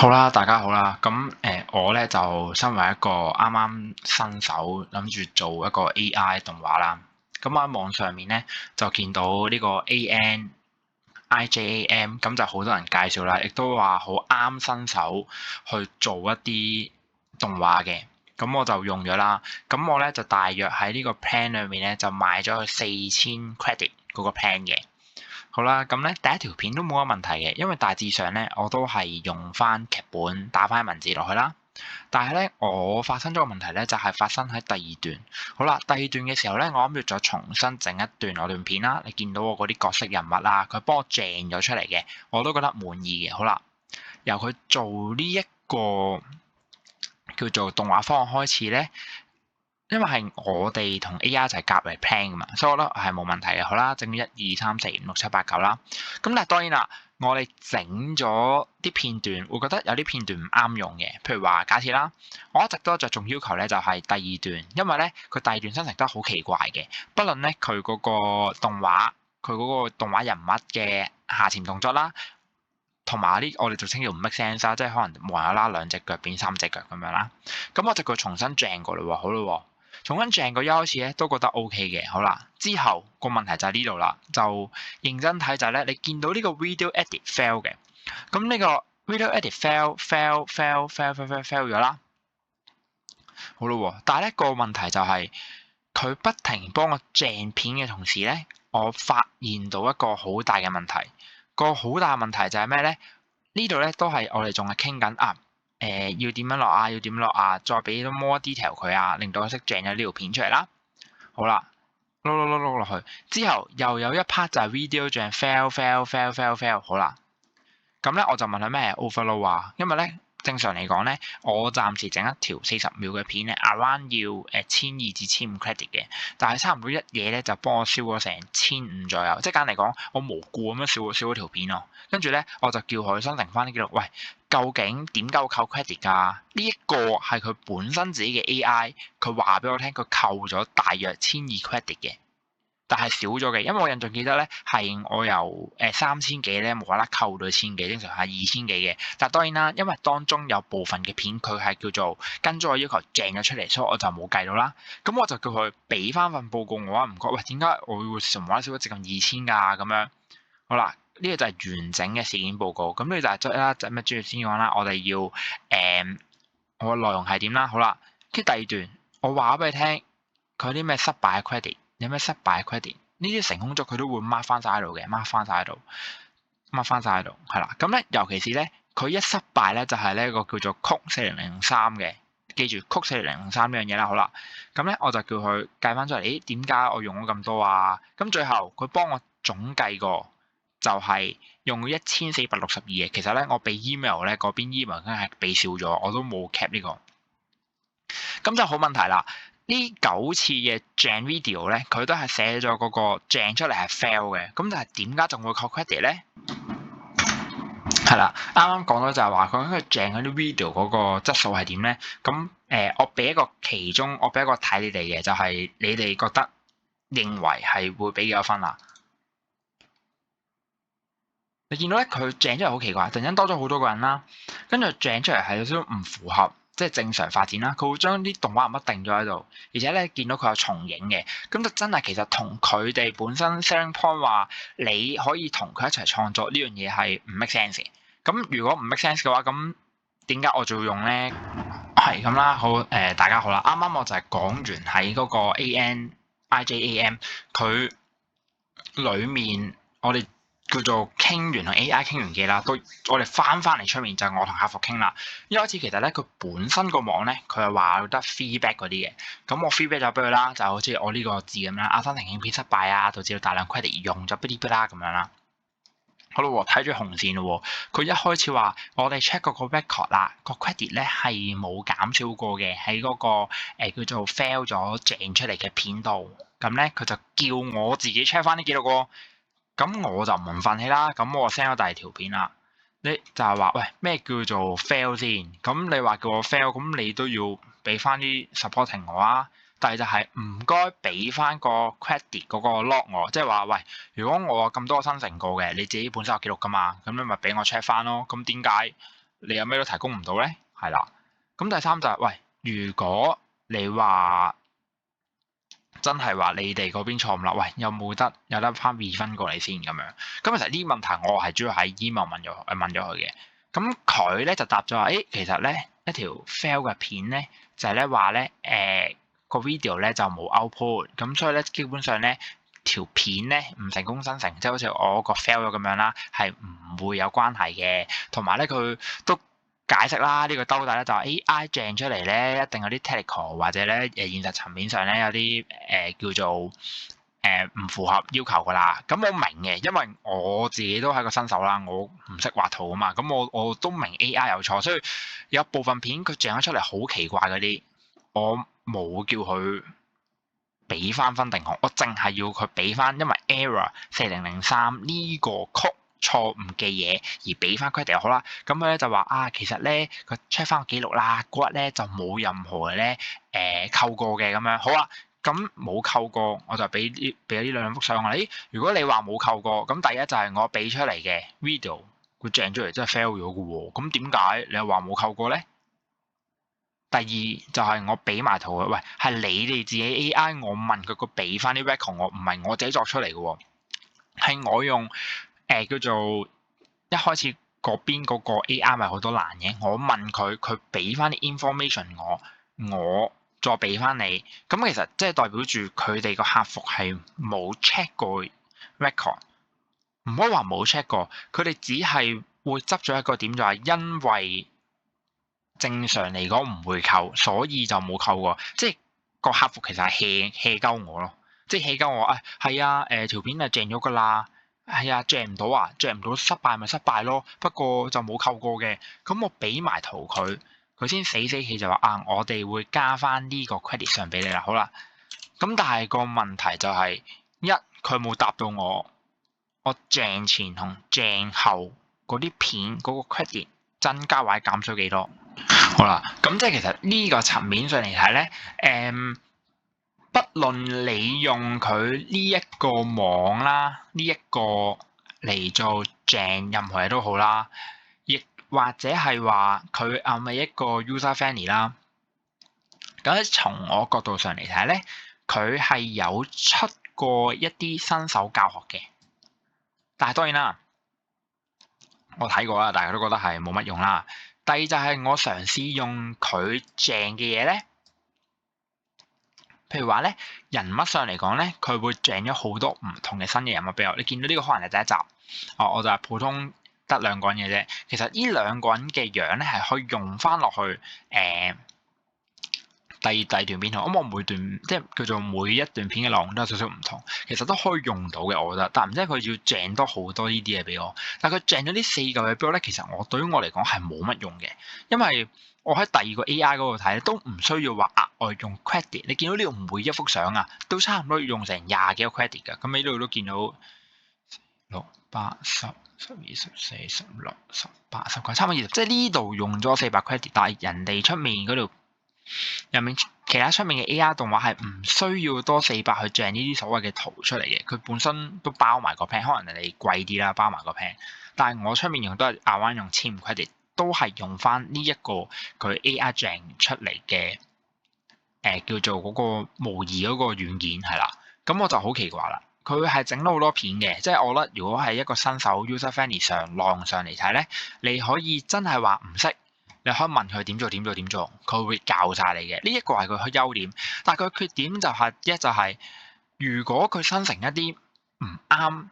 好啦，大家好啦。咁我咧就身為一個啱啱新手，諗住做一個 AI 動畫啦。咁喺網上面咧就見到呢個 ANIJAM，咁就好多人介紹啦，亦都話好啱新手去做一啲動畫嘅。咁我就用咗啦。咁我咧就大約喺呢個 plan 裏面咧就買咗佢4000 credit 嗰個 plan 嘅。好啦，咁咧第一條片都冇乜問題嘅，因為大致上咧我都係用翻劇本打翻文字落去啦。但係咧我發生咗個問題咧，就係發生喺第二段。好啦，第二段嘅時候咧，我諗住再重新整一段我段片啦。你見到我嗰啲角色人物啦，佢幫我掟咗出嚟嘅，我都覺得滿意嘅。好啦，由佢做呢一個叫做動畫方案開始咧。因為係我哋同 AI 就係夾嚟 plan 噶嘛，所以我覺得係冇問題嘅。好啦，整咗1、2、3、4、5、6、7、8、9啦。咁但係當然啦，我哋整咗啲片段，會覺得有啲片段唔啱用嘅。譬如話，假設啦，我一直都着重要求咧，就係第二段，因為咧佢第二段生成得好奇怪嘅，不論咧佢嗰個動畫，佢嗰個動畫人物嘅下潛動作啦，同埋啲我哋就稱叫唔 make sense 啦，即係可能無啦啦兩隻腳變3隻腳咁樣啦。咁我就佢重新掟過嚟喎，好啦喎。重新掟個一開始咧都覺得 OK 嘅，好啦，之後個問題就係呢度啦，就認真睇就係咧，你見到呢個 video edit fail 嘅，咁呢個 video edit fail 咗啦，好啦喎，但係咧個問題就係佢不停幫我掟片嘅同時咧，我發現到一個好大嘅問題，個好大嘅問題就係咩咧？呢度咧都係我哋仲係傾緊啊。要點樣落啊？要點落啊？再俾多 more detail 佢啊，令到佢識掟咗呢條片出嚟啦。好啦，碌落去之後，又有一 part 就係 video 醬 fail。好啦，咁咧我就問佢咩係 overload 啊？因為咧正常嚟講咧，我暫時整一條40秒嘅片咧 ，around 要1200至1500 credit 嘅，但係差唔多一嘢咧就幫我燒咗成1500左右，即係簡單嚟講，我無故咁樣燒咗條片咯。跟住咧我就叫佢生成翻啲記錄，喂，究竟點解會扣 credit 㗎？呢一個係佢本身自己嘅 AI，佢話俾我聽，佢扣咗大約1200 credit 嘅。但係少咗嘅，因為我印象記得咧，係我由3000幾咧無啦啦扣到1000幾，正常係2000幾嘅。但係當然啦，因為當中有部分嘅片佢係叫做跟咗我要求掟咗出嚟，所以我就冇計到啦。咁我就叫佢俾翻份報告我啊，唔該，喂，點解我會無啦啦少咗接近2000㗎咁樣？好啦，呢個就係完整嘅事件報告。咁呢就係即啦，就咩專業先講啦。我哋要我嘅內容係點啦？好啦，跟住第二段，我話俾你聽，佢有啲咩失敗嘅 credit。有咩失敗嘅 credit？呢啲成功咗佢都會 mark 翻晒喺度嘅，mark 翻晒喺度，係啦。咁咧，尤其是咧，佢一失敗咧，就係呢個叫做曲4003嘅，記住曲4003呢樣嘢啦。好啦，咁咧我就叫佢計翻出嚟，咦，點解我用咗咁多啊？咁最後佢幫我總計過，就係用咗1462嘅。其實咧，我俾 email 咧嗰邊 email 梗係俾少咗，我都冇 cap 呢個。咁就好問題啦。呢9次嘅掟 video 咧，佢都係寫咗嗰個掟出嚟係 fail 嘅。咁但係點解仲會扣 credit 咧？係啦，啱啱講到就係話佢掟嗰啲 video 嗰個質素係點咧？咁我俾一個其中，我俾一個睇你哋嘅，就係你哋覺得認為係會俾幾多分啦？你見到咧，佢掟出嚟好奇怪，突然間多咗好多個人啦，跟住掟出嚟係有少少唔符合。即係正常發展啦，佢會將啲動畫人物定咗喺度，而且咧見到佢有重影嘅，咁就真係其實同佢哋本身 selling point 話你可以同佢一齊創作呢樣嘢係唔 make sense 嘅。咁如果唔 make sense 嘅話，咁點解我仲要用咧？係咁啦，好大家好啦，啱啱我就係講完喺嗰個 ANIJAM 佢裡面我哋。叫做傾完同 AI 傾完嘅啦，都我哋翻嚟出面就係我同客服傾啦。一開始其實咧，佢本身個網咧，佢係話得 feedback 嗰啲嘅。咁我 feedback 咗俾佢啦，就好似我呢個字咁啦，阿生成影片失敗啊，導致到大量 credit 用咗，嗶哩啦咁樣啦。好啦喎，睇住紅線咯喎，佢一開始話我哋 check 嗰個 record 啦，個 credit 咧係冇減少過嘅，喺嗰個叫做 fail 咗掟出嚟嘅片度。咁咧佢就叫我自己 check 翻啲記錄喎。咁我就唔忿氣啦，咁我 send 咗第二條片啦。你就係話，喂，咩叫做 fail 先？咁你話叫我 fail，咁你都要俾翻啲 supporting 我啊。但係就係唔該俾翻個 credit 嗰個 log 我，即係話，喂，如果我咁多生成過嘅，你自己本身有記錄噶嘛，咁你咪俾我 check 翻咯。咁點解你有咩都提供唔到咧？係啦。咁第三就係、喂，如果你話真係話你哋嗰邊錯誤啦，喂，有得翻 refund 過嚟先咁樣？咁其實呢啲問題我係主要喺 email 問咗佢嘅。咁佢咧就答咗話，其實咧一條 fail 嘅片咧就係咧話咧個 video 咧就冇 output，咁所以咧基本上咧條片咧唔成功生成，即係好似我個 fail 咗咁樣啦，係唔會有關係嘅。同埋咧佢都解釋啦，呢個兜底咧就係 AI gen 出嚟咧，一定有啲 technical 或者咧現實層面上咧有啲叫做唔符合要求噶啦。咁我明嘅，因為我自己都係個新手啦，我唔識畫圖啊嘛。咁我都明 AI 有錯，所以有部分片佢整咗出嚟好奇怪嗰啲，我冇叫佢俾翻分定紅，我淨係要佢俾翻，因為 error 4003呢個曲錯誤嘅嘢而俾翻 credit 好啦。咁佢咧就話其實咧佢 check 翻個記錄啦，嗰日咧就冇任何咧扣過嘅咁樣。好啦，咁冇扣過，我就俾咗呢兩幅相我。如果你話冇扣過，咁第一就係我俾出嚟嘅 video 佢掟出嚟真係 fail 咗嘅喎。咁點解你又話冇扣過咧？第二就係我俾埋圖佢，喂，係你哋自己 AI，我問佢俾翻啲 record 我，唔係我自己作出嚟嘅喎，係我用叫做一開始嗰邊嗰個 AI 咪好多欄嘅，我問佢俾翻啲 information 我再俾翻你，咁其實即係代表住佢哋個客服係冇 check 過 record，唔可以話冇 check 過，佢哋只係會執咗一個點就係因為。正常嚟講唔會扣，所以就冇扣過。即係個客服其實係 hea 鳩我咯，即係 hea 鳩我。係啊，條片係掟咗㗎啦。係啊，掟唔到啊，掟唔到失敗咪失敗咯。不過就冇扣過嘅。咁我俾埋圖佢，佢先死氣就話我哋會加翻呢個 credit 上俾你啦。好啦，咁但係個問題就係佢冇答到我掟前同掟後嗰啲片嗰個 credit 增加或者減少幾多？好啦，咁即係其實呢個層面上嚟睇咧，不論你用佢呢一個網啦，呢一個嚟做掟任何嘢都好啦，亦或者係話佢係咪一個 user friendly 啦？咁從我角度上嚟睇咧，佢係有出過一啲新手教學嘅，但係當然啦，我睇過啦，大家都覺得係冇乜用啦。第二就係我嘗試用佢正嘅嘢咧，譬如話咧人物上嚟講咧，佢會正咗好多唔同嘅新嘅人物俾我。你見到呢個可能係第一集，我就係普通得兩個人嘅啫。其實呢兩個人嘅樣咧係可以用翻落去第二段片同，咁我每段即係叫做每一段片嘅內容都有少少唔同，其實都可以用到嘅，我覺得。但唔知佢要掟多好多呢啲嘢俾我，但佢掟咗呢四嚿嘢俾我咧，其實對於我嚟講係冇乜用嘅，因為我喺第二個 AI 嗰度睇都唔需要話額外用 credit。你見到呢度每一幅相啊，都差唔多要用成廿幾個 credit 㗎。咁呢度都見到6、8、10、12、14、16、18、19，差唔多20，即係呢度用咗400 credit，但係人哋出面嗰度。入面其他出面嘅 AI 動畫係唔需要多400去掟呢啲所謂嘅圖出嚟嘅，佢本身都包埋個 plan，可能人哋貴啲啦，包埋個 plan。但係我出面用都係亞灣用1500 credit，都係用翻呢一個佢 AI 掟出嚟嘅叫做嗰個模擬嗰個軟件係啦。咁我就好奇怪啦，佢係整到好多片嘅，即係我覺得如果係一個新手 user friendly 上浪上嚟睇咧，你可以真係話唔識。你可以問佢點做，佢會教晒你嘅。呢一個係佢嘅優點，但係佢缺點就係就係如果佢生成一啲唔啱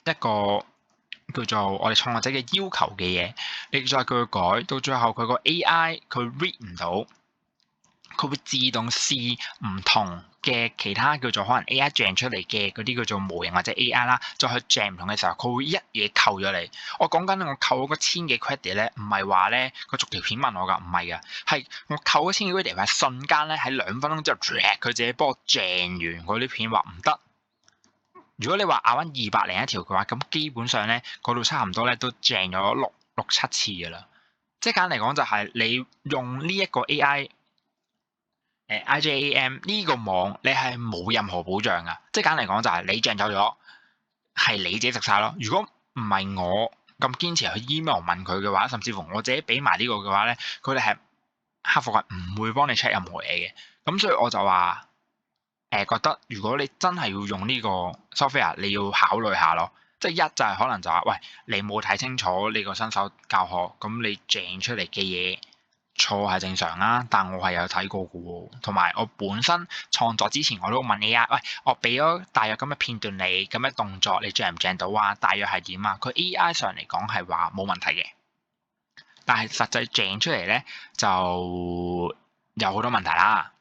一個叫做我哋創作者嘅要求嘅嘢，你再叫佢改，到最後佢個 AI 佢 read 唔到，佢會自動試唔同嘅其他叫做可能 AI gen 出嚟嘅嗰啲叫做模型或者 AI 啦，再去 gen 唔同嘅時候，佢會一嘢扣咗你。我講緊我扣嗰1000幾 credit 咧，唔係話咧佢逐條片問我㗎，唔係㗎，係我扣嗰1000幾 credit 係瞬間咧喺2分鐘之後，佢自己幫我 gen 完嗰啲片話唔得。如果你話亞灣201條嘅話，咁基本上咧嗰度差唔多咧都 gen 咗六七次㗎啦。即係簡單嚟講就係你用呢一個 IJAM 呢個網你係冇任何保障㗎，即係簡單嚟講就係你掟走咗，係你自己食晒咯。如果唔係我咁堅持去 email 問佢嘅話，甚至乎我自己俾埋呢個嘅話咧，佢哋係客服係唔會幫你 check 任何嘢嘅。咁所以我就話覺得如果你真係要用呢個 software，你要考慮下咯。即係一就係可能就話，喂，你冇睇清楚呢個新手教學，咁你掟出嚟嘅嘢錯係正常啦。但我係有睇過嘅喎，同埋我本身創作之前我都問 AI，喂，我俾咗大約咁嘅片段你，咁嘅動作你掟唔掟到啊？大約係點啊？佢 AI 上嚟講係話冇問題嘅，但係實際掟出嚟咧就有好多問題啦。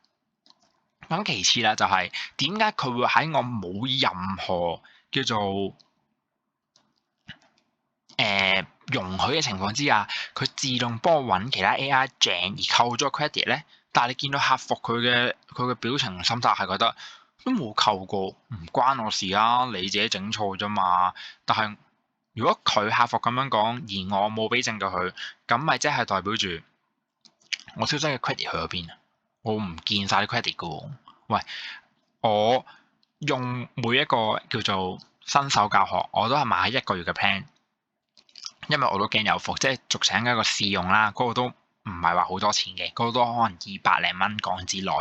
咁其次啦，就係點解佢會喺我冇任何叫做容許嘅情況之下，佢自動幫我揾其他 AI 鄭而扣咗 credit 咧？但係你見到客服佢嘅表情同心態係覺得都冇扣過，唔關我事啊，你自己整錯啫嘛。但係如果佢客服咁樣講，而我冇俾證據佢，咁咪即係代表住我消失嘅 credit 去咗邊啊？我唔見晒啲 credit 噶喎。喂，我用每一個叫做新手教學，我都係買1個月嘅 plan， 因為我都驚有伏，即係俗稱一個試用啦。嗰個都唔係話好多錢嘅，嗰個都可能200零蚊港紙內。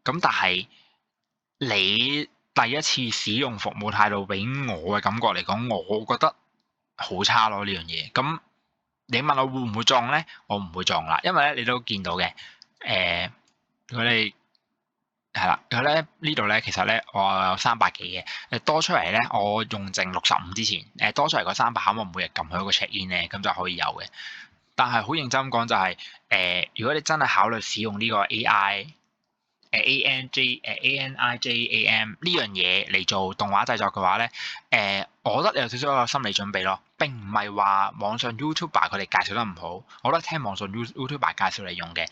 咁但係你第一次使用服務態度俾我嘅感覺嚟講，我覺得好差咯呢樣嘢。咁你問我會唔會撞咧？我唔會撞啦，因為咧你都見到嘅，如果你係啦，佢咧呢度咧，其實咧我有300幾嘅，多出嚟咧，我用剩65之前，多出嚟個300，咁我每日撳佢個 check in 咧，咁就可以有嘅。但係好認真咁講就係，如果你真係考慮使用呢個 AI，ANIJAM 呢樣嘢嚟做動畫製作嘅話咧，我覺得你有少少一個心理準備咯。並唔係話網上 YouTuber 佢哋介紹得唔好，我覺得聽網上 YouTuber 介紹嚟用嘅，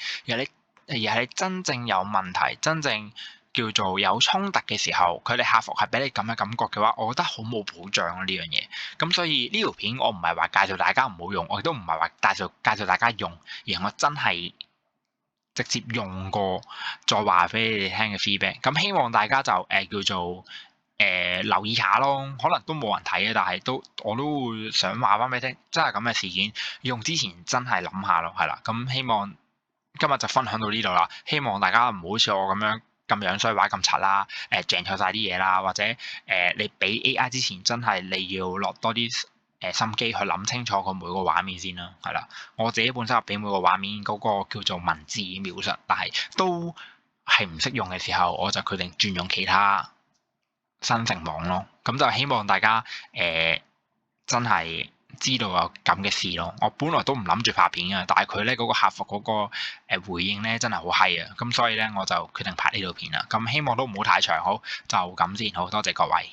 而係真正有問題、真正叫做有衝突嘅時候，佢哋客服係俾你咁嘅感覺嘅話，我覺得好冇保障咯呢樣嘢。咁所以呢條片我唔係話介紹大家唔好用，我亦都唔係話介紹大家用，而我真係直接用過再話俾你哋聽嘅 feedback。咁希望大家就叫做留意下咯，可能都冇人睇嘅，但係我都會想話翻俾你聽，真係咁嘅事件用之前真係諗下咯，係啦。咁希望今日就分享到呢度啦，希望大家唔好似我咁樣咁樣衰話咁柒啦，掟錯晒啲嘢啦，或者你俾 AI 之前真係你要落多啲心機去諗清楚佢每個畫面先啦，係啦。我自己本身俾每個畫面嗰個叫做文字描述，但係都係唔識用嘅時候，我就決定轉用其他新城網咯。咁就希望大家真係知道有咁嘅事咯。我本來都唔諗住拍片嘅，但係佢咧嗰個客服嗰個回應咧真係好閪啊！咁所以咧我就決定拍呢條片啦。咁希望都唔好太長，好就咁先，好多謝各位。